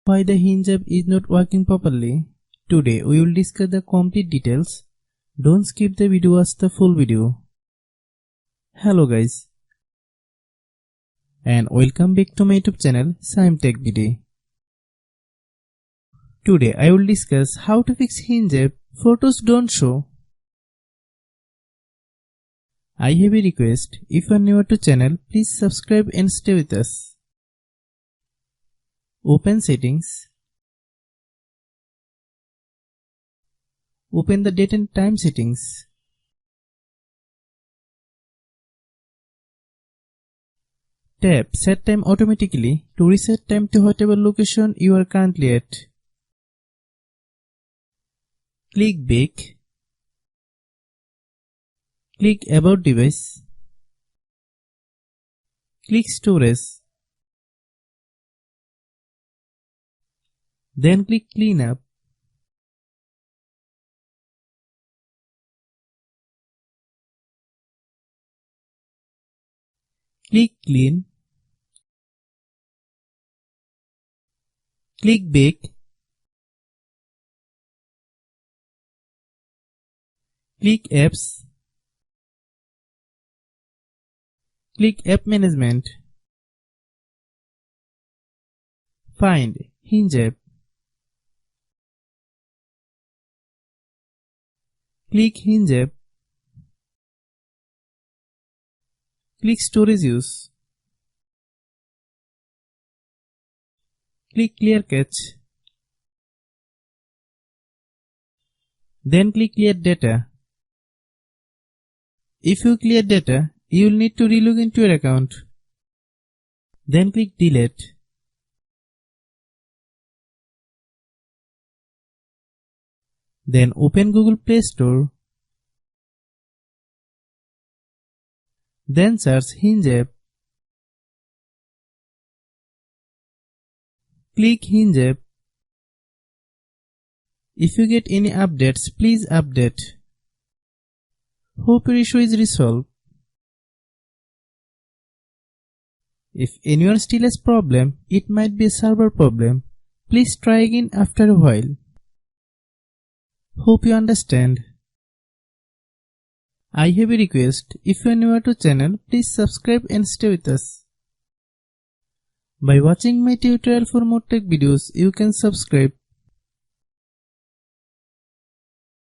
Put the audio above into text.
Why the Hinge app is not working properly? Today we will discuss the complete details. Don't skip the video, watch the full video. Hello guys, and welcome back to my YouTube channel Shaem Tech Video. Today I will discuss how to fix Hinge app photos don't show. I have a request. If you are new to channel, please subscribe and stay with us. Open settings. Open the date and time settings. Tap set time automatically to reset time to whatever location you are currently at. Click back. Click about device. Click storage. Then click clean up. Click clean. Click back. Click apps. Click app management. Find Hinge app. Click Hinge app. Click storage use. Click clear cache. Then click clear data. If you clear data, you will need to relog into your account. Then click delete. Then open Google Play Store. Then search Hinge app. Click Hinge app. If you get any updates, please update. Hope your issue is resolved. If anyone still has problem, it might be a server problem. Please try again after a while. Hope you understand. I have a request. If you are new to channel, please subscribe and stay with us. By watching my tutorial for more tech videos, you can subscribe.